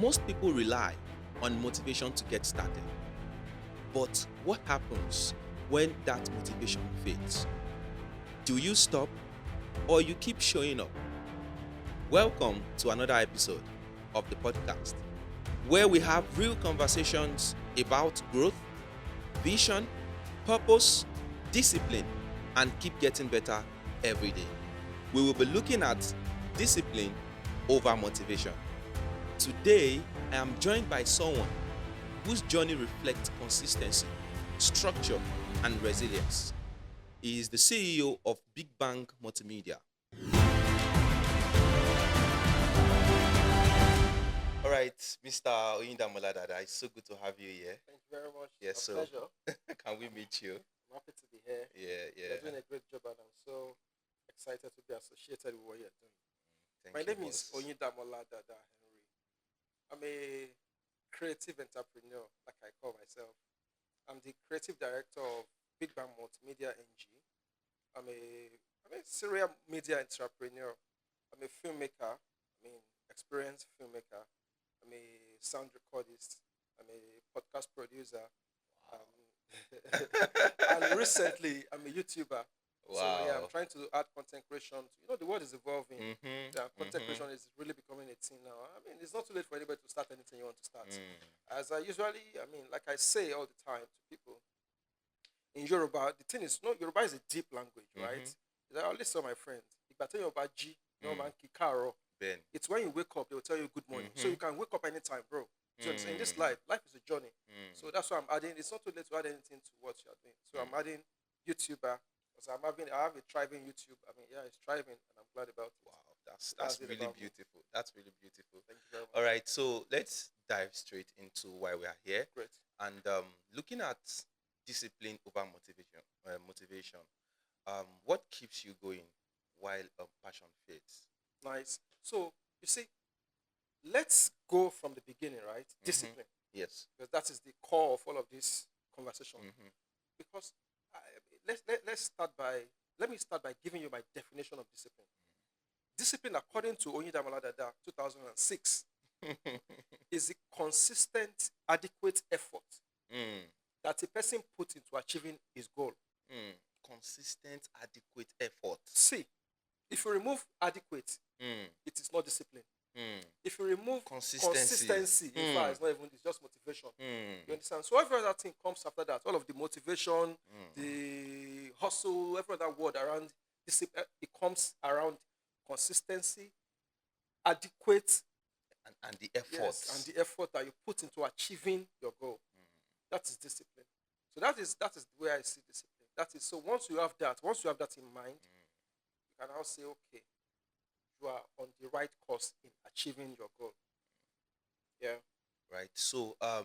Most people rely on motivation to get started. But what happens when that motivation fades? Do you stop or you keep showing up? Welcome to another episode of the podcast where we have real conversations about growth, vision, purpose, discipline, and keep getting better every day. We will be looking at discipline over motivation. Today, I am joined by someone whose journey reflects consistency, structure, and resilience. He is the CEO of BigBang Multimedia. All right, Mr. Oyindamola, Dada, it's so good to have you here. Thank you very much. Yes, A pleasure. Can we meet you? I'm happy to be here. You're doing a great job, and I'm so excited to be associated with what you're doing. My name is Oyindamola Dada Henry. I'm a creative entrepreneur, like I call myself. I'm the creative director of BigBang Multimedia NG. I'm a serial media entrepreneur. I'm a filmmaker. Experienced filmmaker. I'm a sound recordist. I'm a podcast producer. And recently, I'm a YouTuber. Wow. So yeah, I'm trying to add content creation. The world is evolving. Content creation is really becoming a thing now. It's not too late for anybody to start anything you want to start. As I usually, like I say all the time to people, in Yoruba, the thing is, Yoruba is a deep language, right? I always tell my friends, if I tell you about G, man, Kikaro, Ben. it's when you wake up, they will tell you good morning. So you can wake up anytime, bro. So in this life is a journey. So that's why I'm adding. It's not too late to add anything to what you're doing. So I'm adding YouTuber because I have a thriving YouTube. It's thriving, and I'm glad about it. Wow, that's really beautiful. That's really beautiful. Thank you very much. All right, so let's dive straight into why we are here. Great. And looking at discipline over motivation, what keeps you going while passion fades? Nice. So you see, let's go from the beginning, right? Discipline. Yes. Because that is the core of all of this conversation. Because let me start by giving you my definition of discipline. Discipline, according to Oyindamola Dada, 2006, is a consistent, adequate effort that a person puts into achieving his goal. Consistent, adequate effort. See, if you remove adequate, it is not discipline. If you remove consistency, in fact, it's just motivation. You understand? So every other thing comes after that. All of the motivation, the hustle, every other word around discipline, it comes around consistency, adequate, and the effort. Yes, and the effort that you put into achieving your goal. That is discipline. So that is the way I see discipline. That is, so once you have that in mind, you can now say, okay, you are on the right course in achieving your goal. Yeah. Right. So I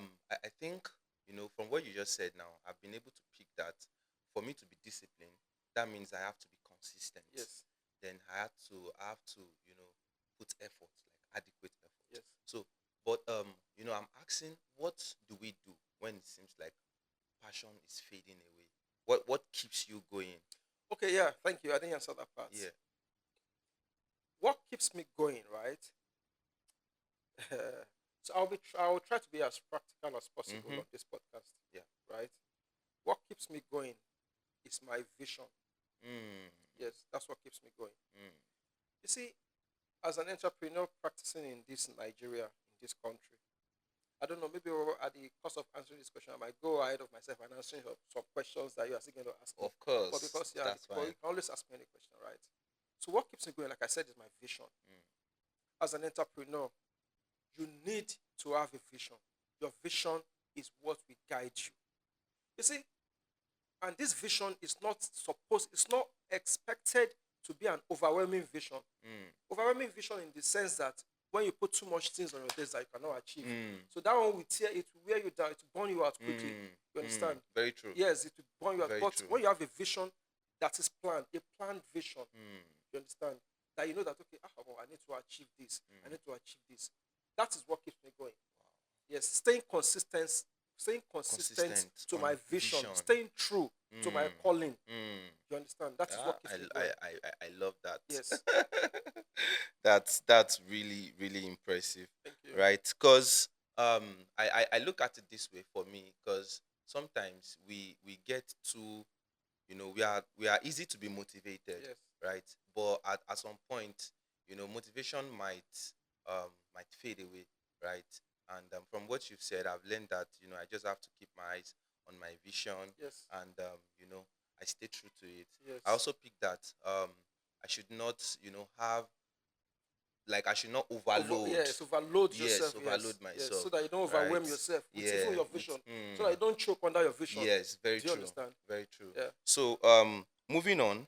think, from what you just said now, I've been able to pick that for me to be disciplined, that means I have to be consistent. Yes. Then I have to put effort, like adequate effort. Yes. So, but I'm asking, what do we do when it seems like passion is fading away? What keeps you going? Okay, yeah, thank you. I didn't answer that part. Yeah. What keeps me going, right? So I will try to be as practical as possible on this podcast. Yeah. Right? What keeps me going is my vision. Yes, that's what keeps me going. You see, as an entrepreneur practicing in this Nigeria, in this country, I don't know, maybe at the course of answering this question, I might go ahead of myself and answering some questions that you are still going to ask me. Of course. But because that's fine. you can always ask me any question, right? So what keeps me going, like I said, is my vision. As an entrepreneur, you need to have a vision. Your vision is what will guide you. You see, and this vision is it's not expected to be an overwhelming vision. Overwhelming vision in the sense that when you put too much things on your desk that you cannot achieve. So that one will wear you down, it will burn you out quickly. You understand? Very true. Yes, it will burn you out. Very But true. when you have a vision that is planned, a planned vision, you understand? That you know that, okay, I need to achieve this. I need to achieve this. That is what keeps me going. Wow. Yes, staying consistent to my vision, staying true to my calling. You understand? That is what keeps me going. I love that. Yes. That's really, really impressive. Thank you. Right? Because I look at it this way for me, because sometimes we get too, we are easy to be motivated. Yes. Right? But at some point, motivation might fade away, right? And from what you've said, I've learned that I just have to keep my eyes on my vision. Yes. And I stay true to it. Yes. I also pick that I should not have, like, I should not overload. Overload yourself. Overload myself. Yes, so that you don't overwhelm yourself with even your vision. So that you don't choke under your vision. Yes, very Do you true. understand? Very true. Yeah. So moving on,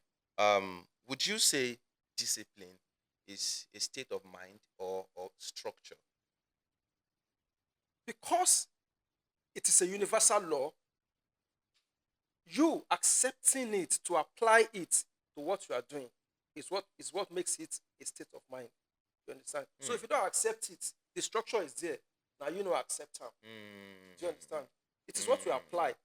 would you say discipline is a state of mind or structure? Because it is a universal law, you accepting it to apply it to what you are doing is what makes it a state of mind. You understand? So if you don't accept it, the structure is there. Now you know accept it. Do you understand? It is what you apply.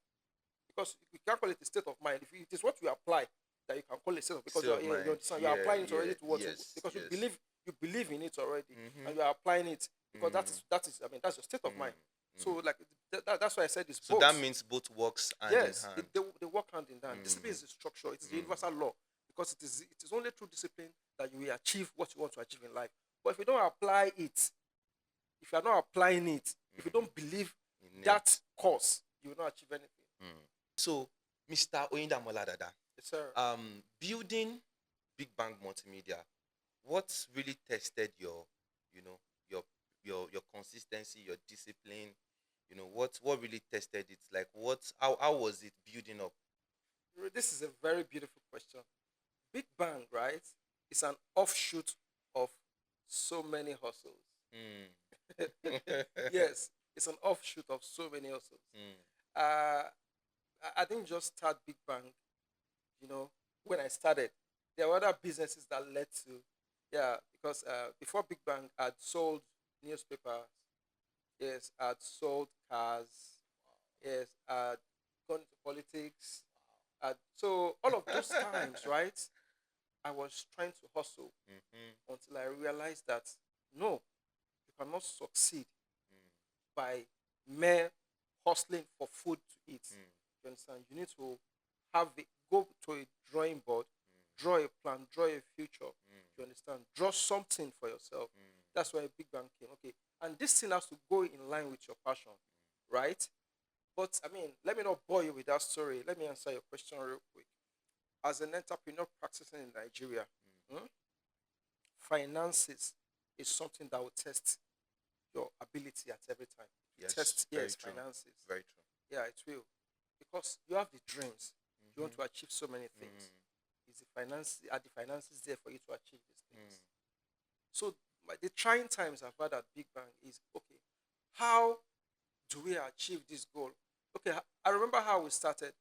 Because we can't call it a state of mind. If it is what you apply, that you can call it state of, because you understand, you're applying it already to what because you believe in it already, and you are applying it because that's your state of mind. So like that's why I said it's so both. That means both works hand in hand. They work hand in hand. Discipline is the structure. It is the universal law, because it is only through discipline that you will achieve what you want to achieve in life. But if you don't apply it, if you are not applying it, if you don't believe in that course, you will not achieve anything. So, Mr. Oyindamola Dada, yes, sir. Building BigBang Multimedia, what really tested your consistency, your discipline? What really tested it? Like, how was it building up? This is a very beautiful question. BigBang, right, is an offshoot of so many hustles. Yes, it's an offshoot of so many hustles. I didn't just start BigBang, when I started. There were other businesses that led to, because before BigBang, I'd sold newspapers. Yes, I'd sold cars. Yes, I'd gone into politics. So all of those times, right, I was trying to hustle until I realized that no, you cannot succeed by mere hustling for food to eat. You understand? You need to go to a drawing board, draw a plan, draw a future. You understand? Draw something for yourself. That's why BigBang came. Okay, and this thing has to go in line with your passion, right? But let me not bore you with that story. Let me answer your question real quick. As an entrepreneur practicing in Nigeria, finances is something that will test your ability at every time. Yes, finances. Very true. Yeah, it will. Because you have the dreams. You want to achieve so many things. Are the finances there for you to achieve these things? So the trying times I've had at BigBang is, okay, how do we achieve this goal? Okay, I remember how we started.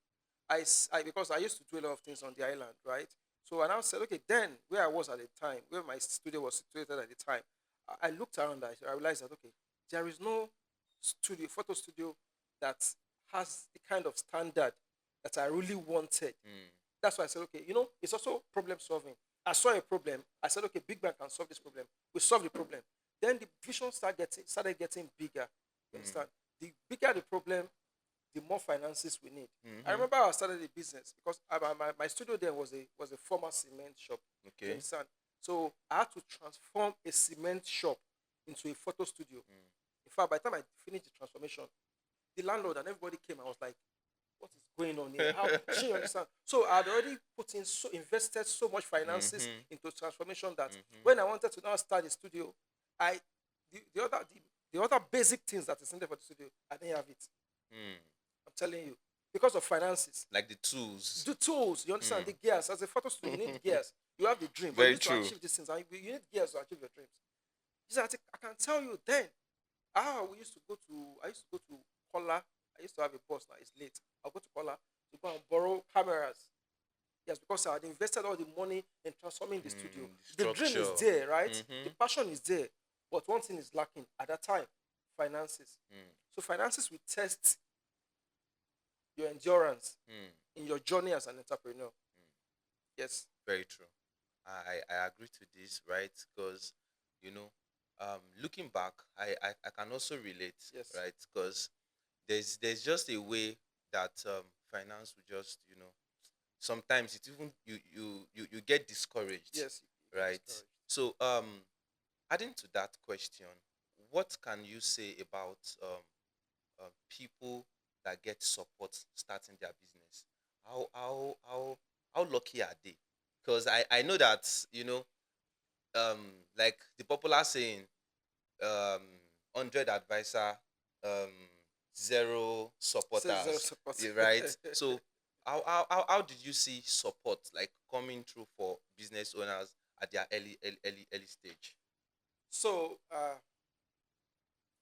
Because I used to do a lot of things on the island, right? So I now said, okay, then where I was at the time, where my studio was situated at the time, I looked around. I realized that, okay, there is no photo studio that has the kind of standard that I really wanted. That's why I said, okay, it's also problem solving. I saw a problem. I said, okay, BigBang can solve this problem. We solved the problem. Then the vision started getting bigger. You understand? The bigger the problem, the more finances we need. I remember I started the business because my studio then was a former cement shop. Okay. You understand? So I had to transform a cement shop into a photo studio. In fact, by the time I finished the transformation, the landlord and everybody came. I was like, what is going on here? How do you understand? So I had already invested so much finances into transformation that when I wanted to now start the studio, the other basic things that is in there for the studio, I didn't have it. I'm telling you, because of finances. Like the tools. The tools, you understand? The gears. As a photo studio, you need gears. You have the dream, but Very you need true. to achieve these things. And you need gears to achieve your dreams. I can tell you then how I used to go to Kola. I used to have a boss now. It's late. I'll go to Kola to go and borrow cameras. Yes, because I had invested all the money in transforming the studio. The dream is there, right? The passion is there. But one thing is lacking at that time: finances. So finances will test your endurance in your journey as an entrepreneur. Yes. Very true. I agree to this, right? Because, looking back, I can also relate, Yes. right? Because there's just a way that finance will just, sometimes it even you get discouraged. Yes. Right. Discouraged. So adding to that question, what can you say about people that get support starting their business? How lucky are they? Because I know that, um like the popular saying, um 100 advisor, um zero Says zero supporters. support. Right? So how did you see support like coming through for business owners at their early stage? So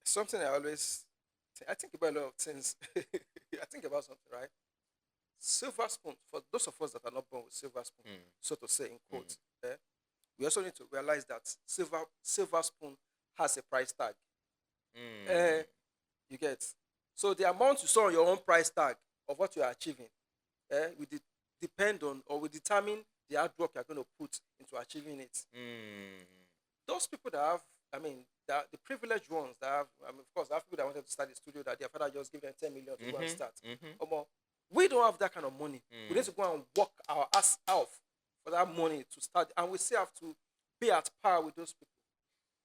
something I always I think about a lot of things. I think about something, right? Silver spoon, for those of us that are not born with silver spoon, so to say in quotes, we also need to realize that silver spoon has a price tag. Mm. You get, so the amount you saw on your own price tag of what you are achieving will depend on or will determine the hard work you're going to put into achieving it. Those people that have, I mean, the privileged ones that have, I mean, of course, there are people that wanted to start a studio that their father just gave them 10 million to go and start. We don't have that kind of money. We need to go and work our ass off for that money to start, and we still have to be at par with those people.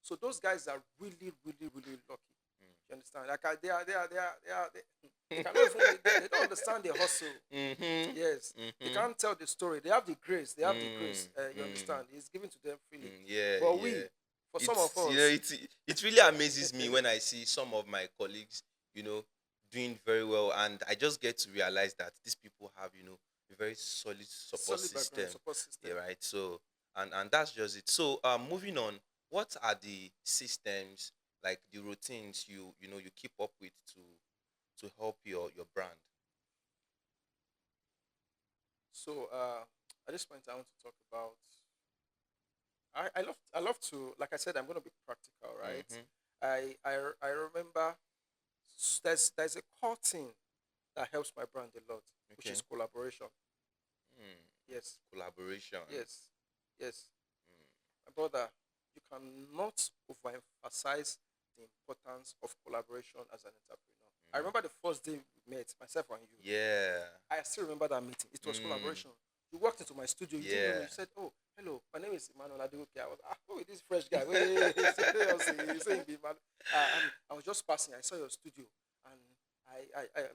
So those guys are really, really, really lucky. You understand? Like they cannot even, they don't understand the hustle. Yes, they can't tell the story. They have the grace. They have the grace. You understand? It's given to them freely. Yeah, But yeah. we, for some of us, it really amazes me when I see some of my colleagues, doing very well, and I just get to realize that these people have, a very solid support solid system. background support system. Yeah, right. So, and that's just it. So, moving on, what are the systems, like the routines you keep up with to help your brand? So at this point, I want to talk about. I love to, like I said, I'm going to be practical, right? I remember there's a core thing that helps my brand a lot, which is collaboration. Yes. Collaboration. Yes. Yes. My brother, you cannot overemphasize the importance of collaboration as an entrepreneur. I remember the first day we met, myself and you. Yeah. I still remember that meeting. It was collaboration. You walked into my studio. You didn't know me. You said, "Oh, hello, my name is Emmanuel Adegoke." I was, who is this fresh guy? Wait, I was just passing. I saw your studio, and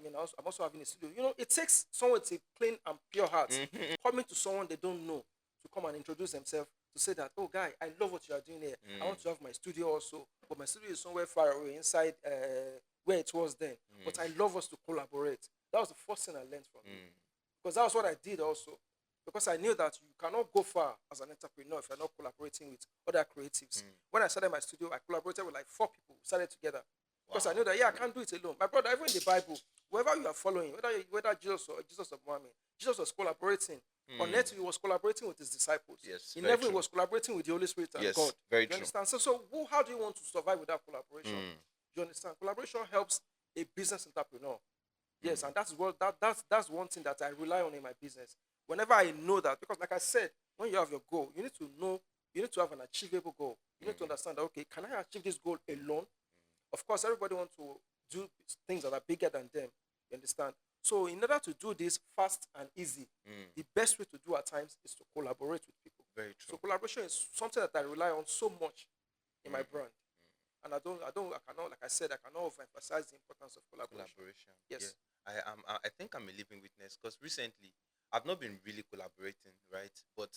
I'm also having a studio. You know, it takes someone with a clean and pure heart coming to someone they don't know to come and introduce themselves to say that, "Oh, guy, I love what you are doing here. I want to have my studio also, but my studio is somewhere far away inside where it was then. But I love us to collaborate." That was the first thing I learned from you, because that was what I did also. Because I knew that you cannot go far as an entrepreneur if you're not collaborating with other creatives. When I started my studio, I collaborated with like 4 people. We started together. Because I knew that, I can't do it alone. My brother, even in the Bible, whoever you are following, whether Jesus or Muhammad, Jesus was collaborating. On earth, he was collaborating with his disciples. Yes, in heaven, he was collaborating with the Holy Spirit and God. Very you true. Understand? So how do you want to survive without collaboration? You understand? Collaboration helps a business entrepreneur. Yes, and that's one thing that I rely on in my business. Whenever I know that, because like I said, when you have your goal, you need to know, you need to have an achievable goal. You need to understand that, okay, can I achieve this goal alone? Of course, everybody wants to do things that are bigger than them. You understand? So in order to do this fast and easy, the best way to do at times is to collaborate with people. Very true. So collaboration is something that I rely on so much in my brand. And I cannot, like I said, I cannot overemphasize the importance of collaboration. Yes. Yeah. I think I'm a living witness, because recently I've not been really collaborating, right? But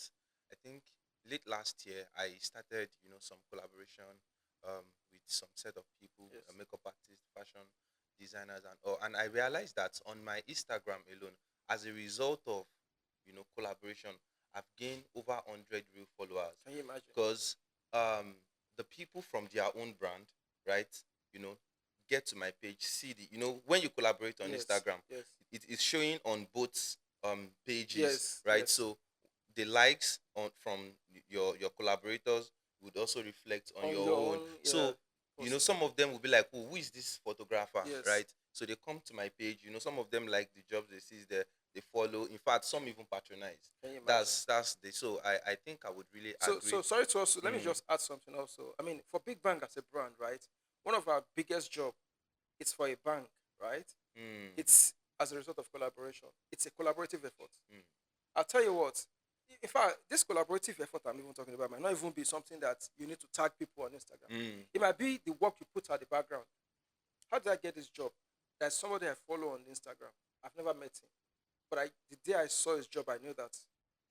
I think late last year I started, some collaboration with some set of people, makeup artists, fashion designers, and all. And I realized that on my Instagram alone, as a result of collaboration, I've gained over 100 real followers. Can you imagine? Because the people from their own brand, right, get to my page, see when you collaborate on Instagram, it is showing on both pages, right? So the likes from your collaborators would also reflect on your own. So some of them will be like, "Oh, who is this photographer?" Right? So they come to my page. Some of them like the jobs they see there. They follow. In fact, some even patronize. Can you imagine? That's the so I think I would really agree. So sorry to also let me just add something also. I mean, for BigBang as a brand, right? One of our biggest job is for a bank, right? It's as a result of collaboration. It's a collaborative effort. I'll tell you what. In fact, this collaborative effort I'm even talking about might not even be something that you need to tag people on Instagram. It might be the work you put at the background. How did I get this job? There's somebody I follow on Instagram. I've never met him. But the day I saw his job, I knew that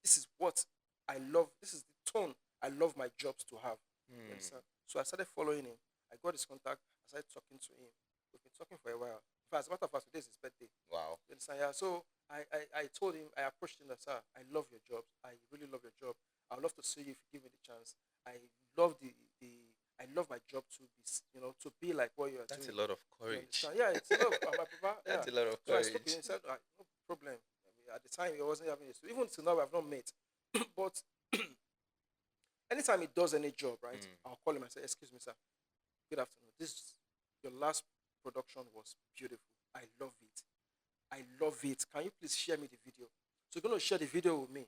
this is what I love. This is the tone I love my jobs to have. You understand? So I started following him. I got his contact. I started talking to him. We've been talking for a while. In fact, as a matter of fact, today is his birthday. Wow. You understand? Yeah. So I told him, I approached him that, sir, I love your job. I really love your job. I would love to see you if you give me the chance. I love I love my job to be, to be like what you are doing. That's a lot of courage. Yeah, it's a lot of my papa. That's a lot of So I courage. spoke to him and said, no problem. I mean, at the time, he wasn't having it. So even till now, I've not met. But anytime he does any job, right, I'll call him and say, excuse me, sir, good afternoon. Your last production was beautiful. I love it. I love it. Can you please share me the video? So you're going to share the video with me.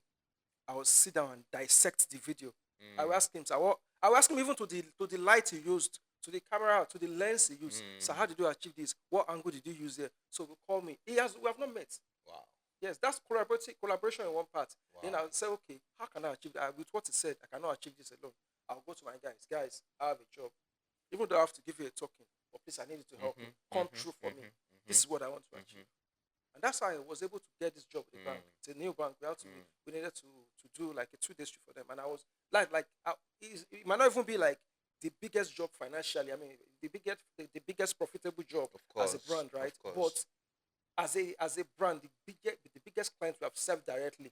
I will sit down and dissect the video. I will ask him, I will ask him even to the light he used, to the camera, to the lens he used. So how did you achieve this? What angle did you use there? So he call me. We have not met. Wow. Yes, that's collaboration in one part. Wow. Then I'll say, okay, how can I achieve that? With what he said, I cannot achieve this alone. I'll go to my guys. Guys, I have a job. Even though I have to give you a token, but please, I need you to help me. Come true for me. This is what I want to achieve. And that's how I was able to get this job at the bank. It's a new bank. We needed to do like a 2-day trip for them. And I was it might not even be like the biggest job financially. I mean, the biggest profitable job as a brand, right? But as a brand, the biggest client we have served directly,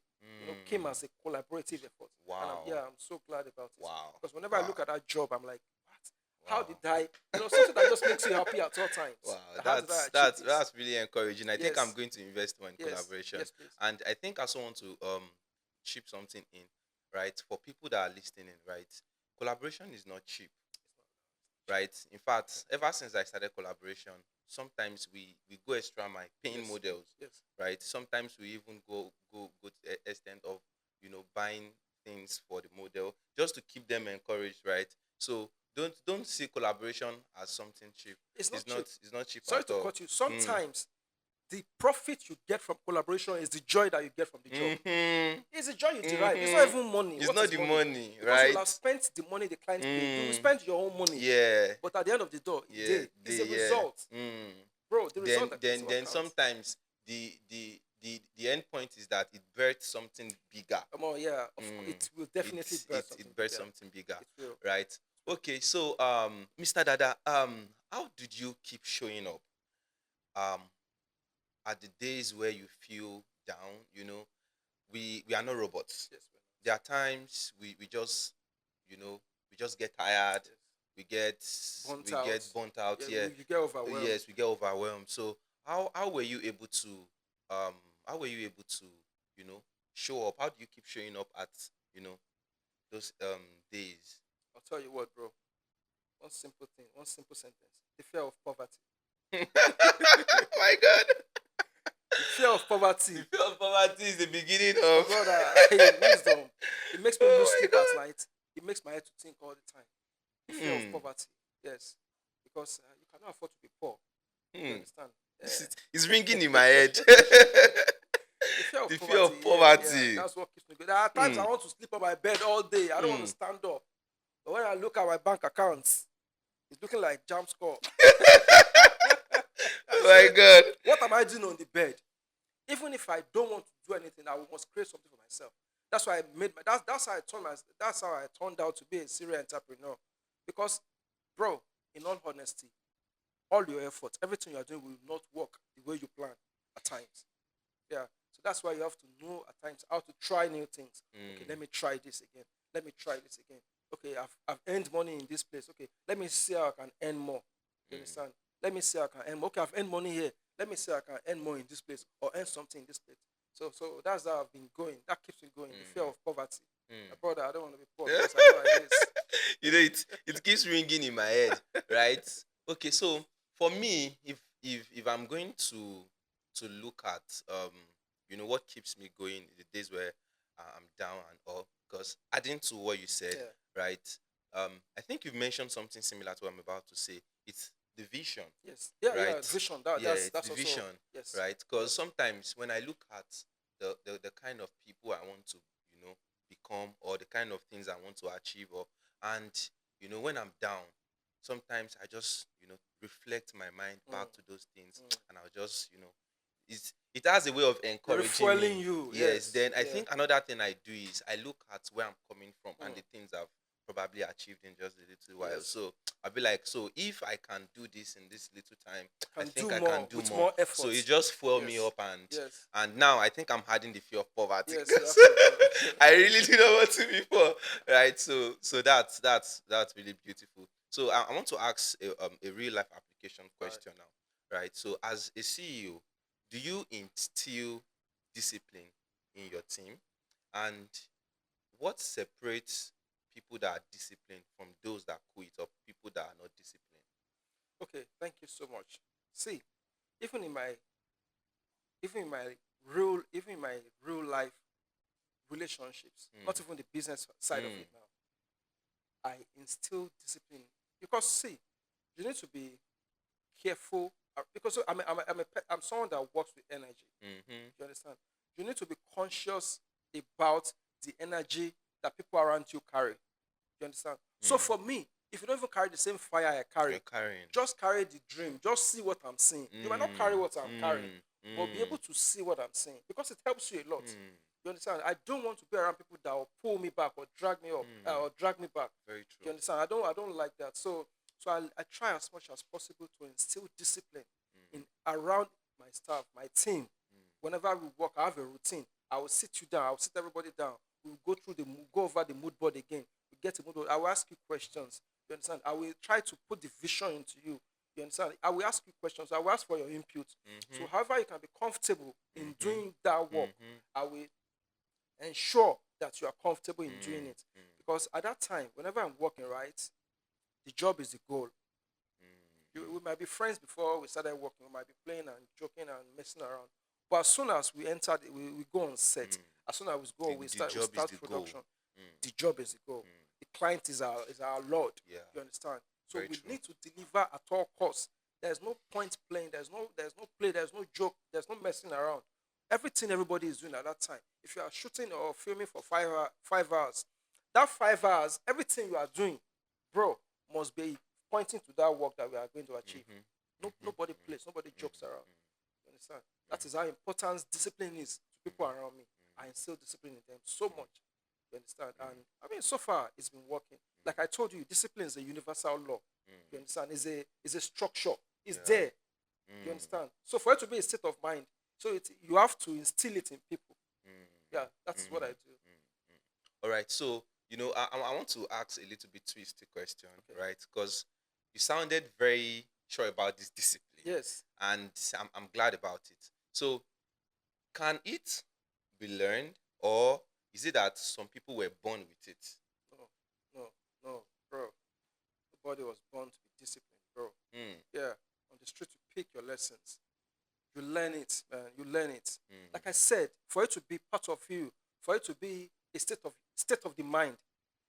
came as a collaborative effort. Wow. And I'm so glad about it. Wow. Because whenever I look at that job, I'm like, what? How did I? Something that just makes you happy at all times. Wow, that's really encouraging. I think I'm going to invest more in collaboration. Yes, and I think I also want to chip something in, right? For people that are listening, right? Collaboration is not cheap, right? In fact, ever since I started collaboration, sometimes we go extra mile paying models, right? Sometimes we even go to the extent of buying things for the model just to keep them encouraged, right? So don't see collaboration as something cheap. It's not cheap. Sorry to cut you. Sometimes the profit you get from collaboration is the joy that you get from the job. It's the joy you derive. It's not even money. It's not the money, right? Because you have spent the money the client paid. You spend your own money. Yeah. But at the end of the day, it's a result. Bro, the result. Then sometimes the end point is that it births something bigger. It will definitely birth something bigger, right? Okay, so Mr. Dada, how did you keep showing up at the days where you feel down? We are not robots. Yes, there are times we just get tired. Yes. We get burnt out. Yeah, you get overwhelmed. Yes, we get overwhelmed. So how were you able to show up? How do you keep showing up at those days? I'll tell you what, bro. One simple sentence. The fear of poverty. My God. The fear of poverty. The fear of poverty is the beginning of wisdom. It makes me lose sleep at night. It makes my head to think all the time. The fear of poverty. Yes. Because you cannot afford to be poor. You understand? It's ringing in my head. The fear of poverty. That's what keeps me going. There are times I want to sleep on my bed all day. I don't want to stand up. But when I look at my bank accounts, it's looking like jam score. Oh my God. What am I doing on the bed? Even if I don't want to do anything, I must create something for myself. That's why I made that's how I turned out to be a serial entrepreneur. Because, bro, in all honesty, all your efforts, everything you are doing will not work the way you plan at times. Yeah. So that's why you have to know at times how to try new things. Okay, let me try this again. Let me try this again. Okay, I've earned money in this place. Okay, let me see how I can earn more. You understand? Let me see how I can earn more. Okay, I've earned money here. Let me see how I can earn more in this place or earn something in this place. So that's how I've been going. That keeps me going. The fear of poverty. My brother, I don't want to be poor. Because I know like this. It keeps ringing in my head, right? Okay, so for me, if if I'm going to look at what keeps me going the days where I'm down and all, because adding to what you said, Yeah. right? I think you've mentioned something similar to what I'm about to say. It's the vision, Yes. Yeah. Yeah. right? Vision. Yeah, it's That's the also vision, yes. right? Because Yes. sometimes when I look at the kind of people I want to, become, or the kind of things I want to achieve, or and when I'm down, sometimes I just reflect my mind Mm. back to those things, Mm. and I'll just it has a way of encouraging Refueling me. you. Yes. Yes. Then I Yeah. think another thing I do is I look at where I'm coming from and Mm. the things I've probably achieved in just a little while. Yes. So I'll be like, so if I can do this in this little time, I Can think do I can more do with more. more So effort. it just fuel me Yes. up, and Yes. now I think I'm hiding the fear of poverty Yes. You because have to do. I really didn't know what to before, right? So that's really beautiful. So I want to ask a real life application question now, right? So as a CEO, do you instill discipline in your team, and what separates people that are disciplined from those that quit, or people that are not disciplined? Okay. Thank you so much. See, even in my even in my even in my real life relationships, not even the business side of Mm. it now, I instill discipline because see, you need to be careful because I'm someone that works with energy. Mm-hmm. You understand? You need to be conscious about the energy that people around you carry. You understand? So Mm. for me, if you don't even carry the same fire I carry, You're carrying. just carry the dream. Just see what I'm seeing. You might not carry what I'm carrying, but be able to see what I'm seeing because it helps you a lot. You understand? I don't want to be around people that will pull me back or drag me up or drag me back. Very You true. understand? I don't like that. So I try as much as possible to instill discipline in around my staff, my team. Whenever we work, I have a routine. I will sit you down. I will sit everybody down. We will go over the mood board again. We get a mood board. I will ask you questions. You understand? I will try to put the vision into you. You understand? I will ask you questions. I will ask for your input. So however you can be comfortable in doing that work, I will ensure that you are comfortable in doing it. Because at that time, whenever I'm working right, the job is the goal. We might be friends before we started working. We might be playing and joking and messing around. But as soon as we enter, we go on set. As soon as we go, we The job is start the goal. production. The job is the goal. The client is our Lord. Yeah. You understand? So Very we true. need to deliver at all costs. There's no point playing. There's no play. There's no joke. There's no messing around. Everything everybody is doing at that time. If you are shooting or filming for 5 hours, that 5 hours, everything you are doing, bro, must be pointing to that work that we are going to achieve. Nobody plays. Nobody jokes around. You understand? That is how important discipline is to people around me. I instill discipline in them so much. You understand? And I mean, so far it's been working. Like I told you, discipline is a universal law. You understand? It's a structure. It's there. You understand? So for it to be a state of mind, so you have to instill it in people. Yeah, that's what I do. All right. So I want to ask a little bit twisty question, right? Because you sounded very sure about this discipline. Yes. And I'm glad about it. So can it be learned, or is it that some people were born with it? No, bro. Nobody was born to be disciplined, bro. Yeah, on the street you pick your lessons. You learn it, man. You learn it. Like I said, for it to be part of you, for it to be a state of the mind,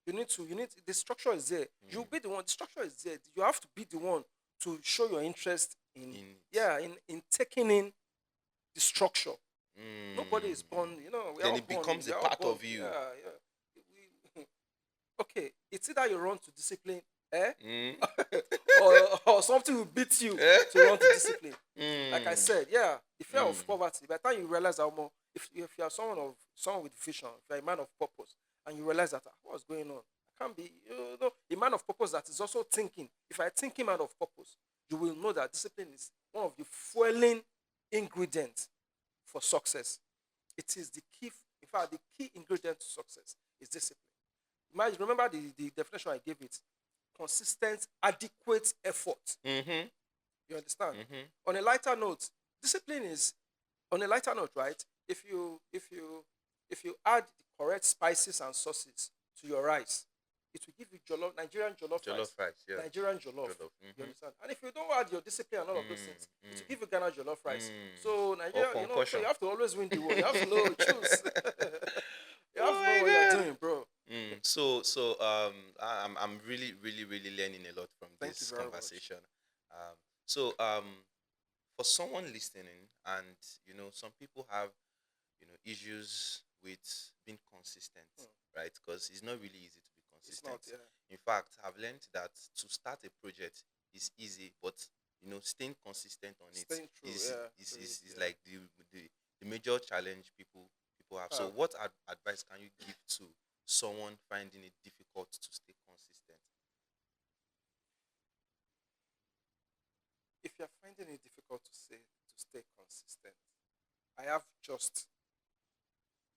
you need the structure is there. You be the one. The structure is there. You have to be the one to show your interest in taking in the structure. Nobody is born. We Then are all it born. becomes We a are all part born. of you. Okay, it's either you run to discipline, Mm. or something will beat you to run to discipline. Like I said, yeah, the fear of poverty. By the time you realize how more, if you are someone with vision, if you are a man of purpose, and you realize that what's going on, I can't be a man of purpose that is also thinking. If I think a man of purpose, you will know that discipline is one of the fueling ingredients for success. It is the key. In fact, the key ingredient to success is discipline. Remember the definition I gave it: consistent, adequate effort. You understand? On a lighter note, discipline is on a lighter note, right? If you add the correct spices and sauces to your rice, it will give you jollof, Nigerian jollof rice. Yeah. Nigerian jollof. You understand? And if you don't add your discipline and all of those things, it will give you Ghana jollof rice. So Nigeria, so you have to always win the war. You have to know, choose. You have to know what you're doing, bro. I'm really, really, really learning a lot from this conversation. For someone listening, and some people have issues with being consistent, right? Because it's not really easy to be consistent. It's not, yeah. In fact, I've learned that to start a project is easy, but staying consistent on it is like the major challenge people have. So what advice can you give to someone finding it difficult to stay consistent? If you're finding it difficult to stay consistent, I have just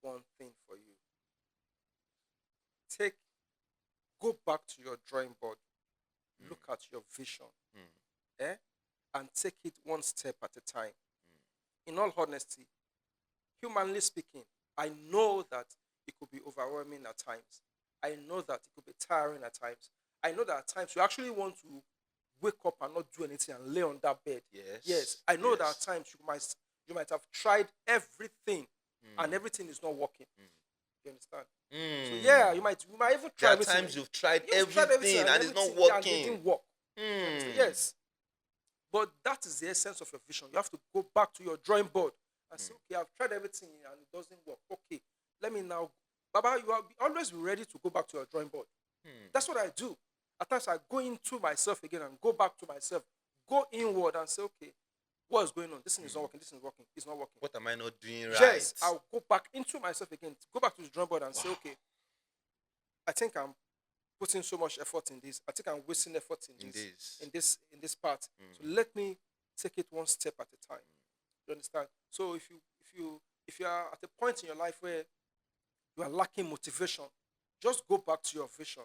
one thing for you. Go back to your drawing board, look at your vision, and take it one step at a time. In all honesty, humanly speaking, I know that it could be overwhelming at times. I know that it could be tiring at times. I know that at times you actually want to wake up and not do anything and lay on that bed. Yes. I know that at times you might have tried everything and everything is not working. You understand? So yeah, you might even try. There are times you've tried everything and it's not working. And it didn't work. Yes. But that is the essence of your vision. You have to go back to your drawing board and say, okay, I've tried everything and it doesn't work. Okay, let me now. Baba, you are always be ready to go back to your drawing board. That's what I do. At times I go into myself again and go back to myself, go inward and say, okay, what is going on? This thing is not working. This thing is working. It's not working. What am I not doing right? Yes, I'll go back into myself again, go back to the drawing board and say, okay, I think I'm putting so much effort in this. I think I'm wasting effort in this part. So let me take it one step at a time. You understand? So if you are at a point in your life where you are lacking motivation, just go back to your vision.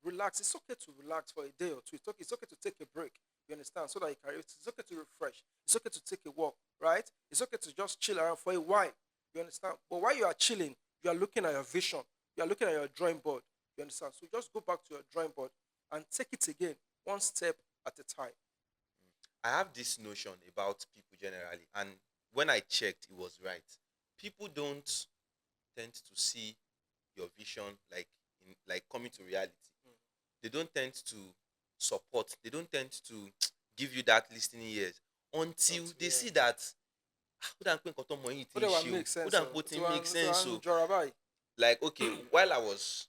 Relax. It's okay to relax for a day or two. It's okay to take a break. You understand? So that you can. It's okay to refresh. It's okay to take a walk, right? It's okay to just chill around for a while. You understand? But while you are chilling, you are looking at your vision. You are looking at your drawing board. You understand? So just go back to your drawing board and take it again, one step at a time. I have this notion about people generally, and when I checked, it was right. People don't tend to see your vision like coming to reality. They don't tend to support. They don't tend to give you that listening ears until they see that. Make sense. So, like, okay, while I was,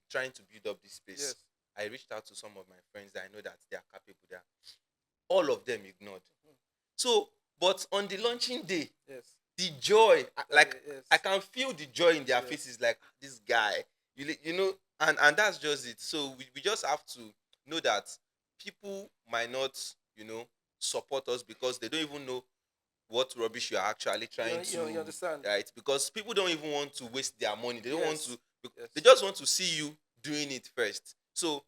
trying to build up this space, I reached out to some of my friends that I know that they are capable there. All of them ignored. So, but on the launching day, the joy, I can feel the joy in their faces, like, this guy, and that's just it. So we just have to know that people might not, support us because they don't even know what rubbish you are actually trying to. You understand? Right? Because people don't even want to waste their money. They don't want to. They just want to see you doing it first. So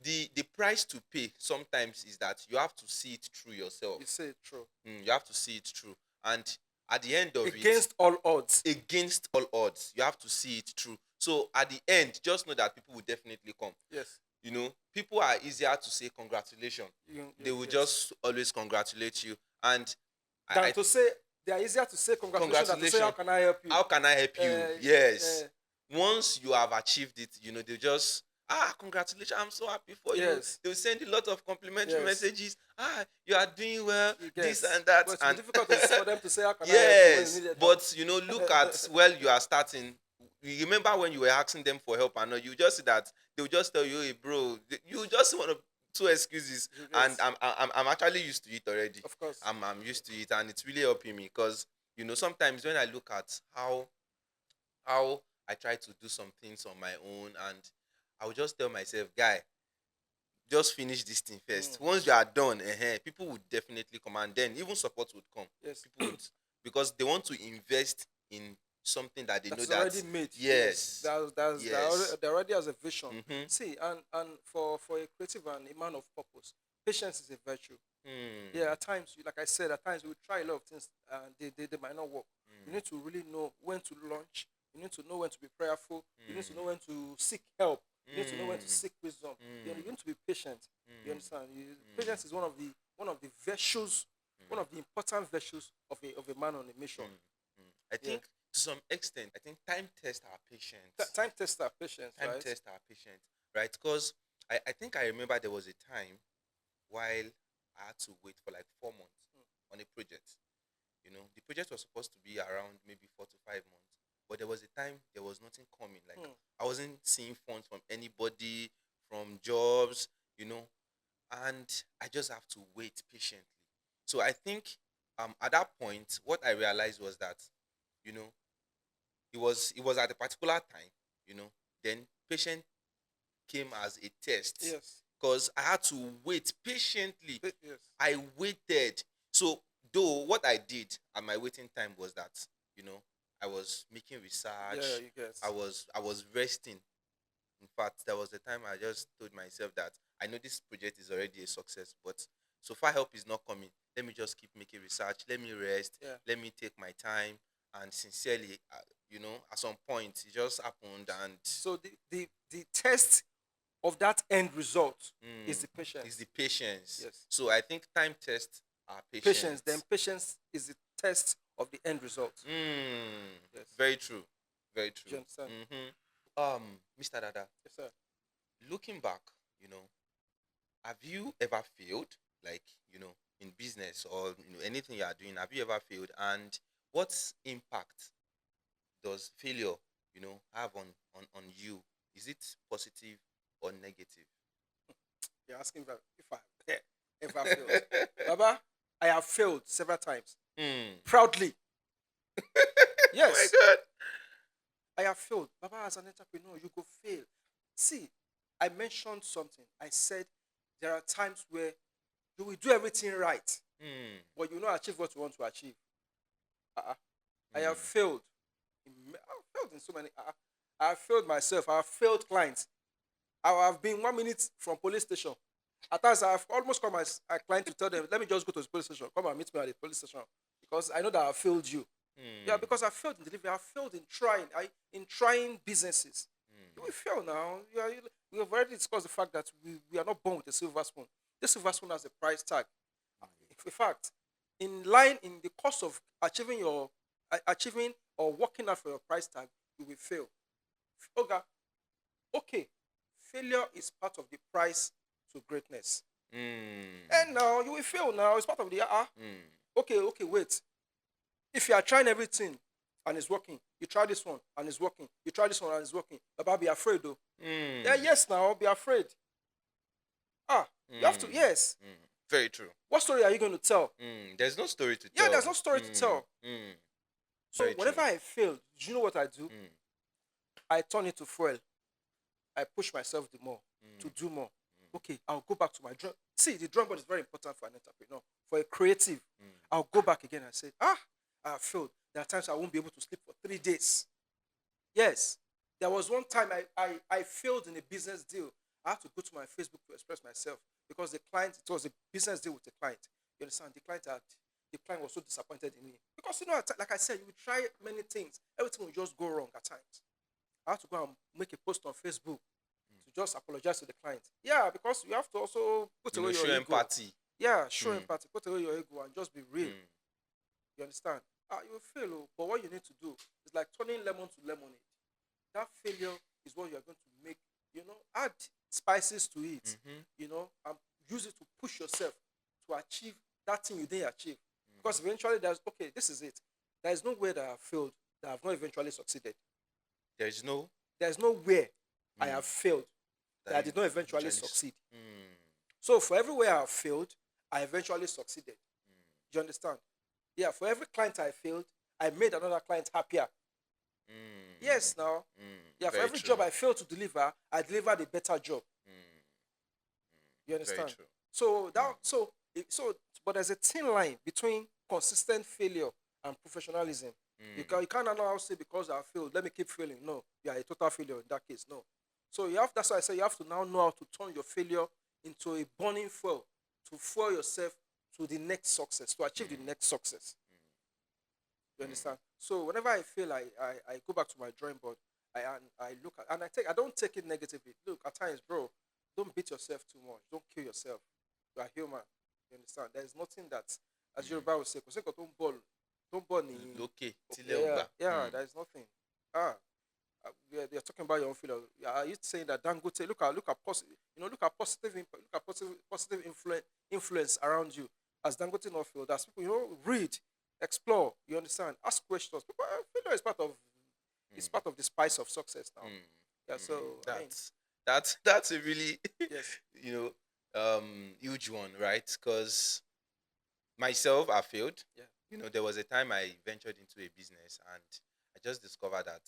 the price to pay sometimes is that you have to see it through yourself. You say it true. You have to see it through, and at the end of against all odds, you have to see it through. So at the end, just know that people will definitely come. Yes. People are easier to say congratulations. They will just always congratulate you, and to say they are easier to say congratulations than to say how can I help you. How can I help you? Yes. Once you have achieved it, they just congratulations, I'm so happy for you. They will send a lot of complimentary messages. You are doing well, this and that. But it's difficult for them to say how can I help you. But look at you are starting. You remember when you were asking them for help and you just see that they will just tell you, hey bro, you just want two excuses, and I'm actually used to it already. Of course. I'm used to it, and it's really helping me because sometimes when I look at how I try to do some things on my own, and I will just tell myself, guy, just finish this thing first. Once you are done, people would definitely come, and then even support would come. Yes. People would, because they want to invest in something that they know that's already made. Yes. They already has a vision. See, and for a creative and a man of purpose, patience is a virtue. Yeah, at times, like I said, at times we try a lot of things and they might not work. You need to really know when to launch. You need to know when to be prayerful. You need to know when to seek help. You need to know when to seek wisdom. You need to be patient. You understand? Patience is one of the virtues, one of the important virtues of a man on a mission. I think to some extent, I think time tests our patience. Time tests our patience, Time right? tests our patience, right? Because I think I remember there was a time while I had to wait for like 4 months on a project. The project was supposed to be around maybe 4 to 5 months, but there was a time there was nothing coming. Like I wasn't seeing funds from anybody, from jobs, and I just have to wait patiently. So I think at that point, what I realized was that, you know, it was at a particular time, then patience came as a test. Yes. Because I had to wait patiently. Yes. I waited. So though what I did at my waiting time was that, I was making research. Yeah, you guess. I was resting. In fact, there was a time I just told myself that I know this project is already a success, but so far help is not coming. Let me just keep making research. Let me rest. Yeah. Let me take my time. And sincerely, at some point it just happened. And So the test of that end result is the patience. Is the patience. Yes. So I think time tests are patience. Patience. Then patience is the test of the end result. Yes. Very true. Very true. Do you understand? Mr. Dada. Yes, sir. Looking back, have you ever failed, like, in business or anything you are doing? Have you ever failed? And what impact does failure, have on you? Is it positive or negative? You're asking if I ever failed. Baba, I have failed several times. Proudly. Yes. Oh my God. I have failed. Baba, as an entrepreneur, you go fail. See, I mentioned something. I said there are times where you will do everything right, but you will not achieve what you want to achieve. I have failed. I've failed in so many. I have failed myself. I have failed clients. I have been 1 minute from police station. At times, I have almost called my client to tell them, let me just go to the police station. Come and meet me at the police station. Because I know that I have failed you. Yeah, because I failed in delivery. I failed in trying. In trying businesses. We fail now. We have already discussed the fact that we are not born with a silver spoon. This silver spoon has a price tag. In fact, in the course of achieving or working out for your price tag, you will fail. Okay. Failure is part of the price to greatness. And now you will fail now. It's part of the Okay, wait. If you are trying everything and it's working, you try this one and it's working, you try this one and it's working, about be afraid though. Yeah, yes, now be afraid. You have to, yes. Very true. What story are you going to tell? There's no story to tell. Yeah, there's no story to tell. So Very whenever true. I fail, do you know what I do? I turn it to fuel. I push myself the more to do more. Okay, I'll go back to my drum. See, the drum board is very important for an entrepreneur, for a creative. I'll go back again and say, I have failed. There are times I won't be able to sleep for 3 days. Yes. There was one time I failed in a business deal. I had to go to my Facebook to express myself because it was a business deal with a client. You understand? The client was so disappointed in me. Because, like I said, you will try many things. Everything will just go wrong at times. I had to go and make a post on Facebook to just apologize to the client. Yeah, because you have to also put away your show ego. empathy. Yeah, show empathy. Put away your ego and just be real. You understand? You will fail, but what you need to do is like turning lemon to lemonade. That failure is what you are going to make. Add spices to it. And use it to push yourself to achieve that thing you didn't achieve. Because eventually this is it. There is no way that I have failed that I have not eventually succeeded. There's nowhere I have failed that I did not eventually succeed. So for everywhere I have failed, I eventually succeeded. Do you understand? Yeah, for every client I failed, I made another client happier. Yes, now. Yeah, for every job I failed to deliver, I delivered a better job. You understand? Very true. But there's a thin line between consistent failure and professionalism. You can't now say because I failed, let me keep failing. No, you are a total failure in that case. No. So that's why I say you have to now know how to turn your failure into a burning fuel to fuel yourself to the next success, to achieve the next success. You understand? So whenever I feel I go back to my drawing board, I look at and I don't take it negatively. Look, at times, bro, don't beat yourself too much. Don't kill yourself. You are human. You understand? There is nothing that, as Yoruba would say, "Kò sí nǹkan tó ń bọ̀ ní." Lókè tílẹ̀ ò Yeah, gbà. yeah, there is nothing. Ah, they're talking about your own failure. Are you saying that Dangote look at positive, look at look at positive influence around you? As Dangote not failed, as people read, explore, you understand, ask questions. People, failure is part of the spice of success now. Yeah, so I mean, That's a really yes, you huge one, right? Because myself, I failed. yeah, There was a time I ventured into a business and I just discovered that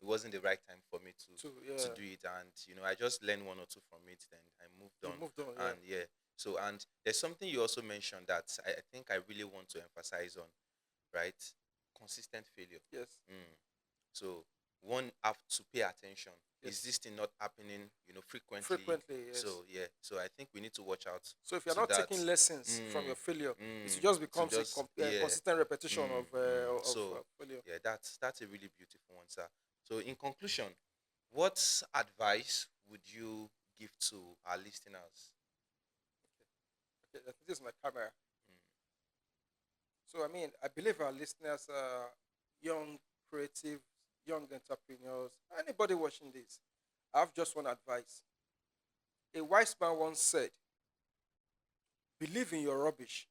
it wasn't the right time for me to yeah, do it. And, I just learned one or two from it. Then I moved you on. moved on, yeah, And yeah. So, and there's something you also mentioned that I think I really want to emphasize on, right? Consistent failure. yes, So one have to pay attention. yes, Is this thing not happening, frequently? frequently, yes. So yeah. So I think we need to watch out So if you're to not that. taking lessons from your failure, it Mm, just to becomes just a consistent repetition So of failure. yeah, that's a really beautiful one, sir. So in conclusion, what advice would you give to our listeners? Okay, this is my camera. Mm, So I mean, I believe our listeners are young, creative, young entrepreneurs. Anybody watching this, I have just one advice. A wise man once said, "Believe in your rubbish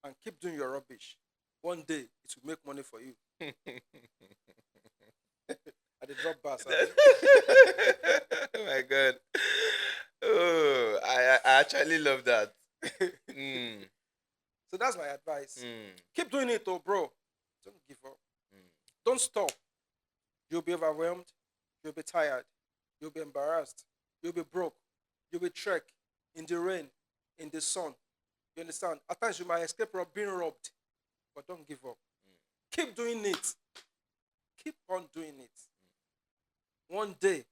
and keep doing your rubbish. One day it will make money for you." I did drop bars. oh my god. Oh, I actually love that. Mm, So that's my advice. mm, Keep doing it, oh bro. Don't give up. mm, Don't stop. You'll be overwhelmed. You'll be tired. You'll be embarrassed. You'll be broke. You'll be trek in the rain, in the sun. You understand? At times you might escape being robbed, but don't give up. Keep doing it. Keep on doing it. One day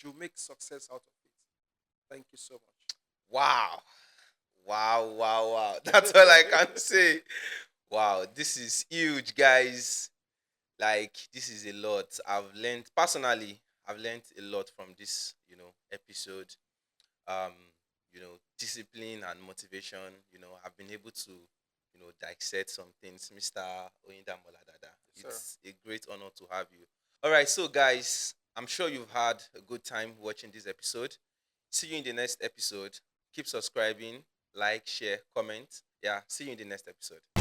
you'll make success out of it. Thank you so much. Wow. Wow, wow, wow. That's all I can say. Wow, this is huge, guys. Like, this is a lot. I've learned a lot from this, episode. Um, discipline and motivation. I've been able to, dissect some things. Mr. Oyindamola Dada. Yes, It's a great honor to have you. All right, so guys, I'm sure you've had a good time watching this episode. See you in the next episode. Keep subscribing, like, share, comment. Yeah, see you in the next episode.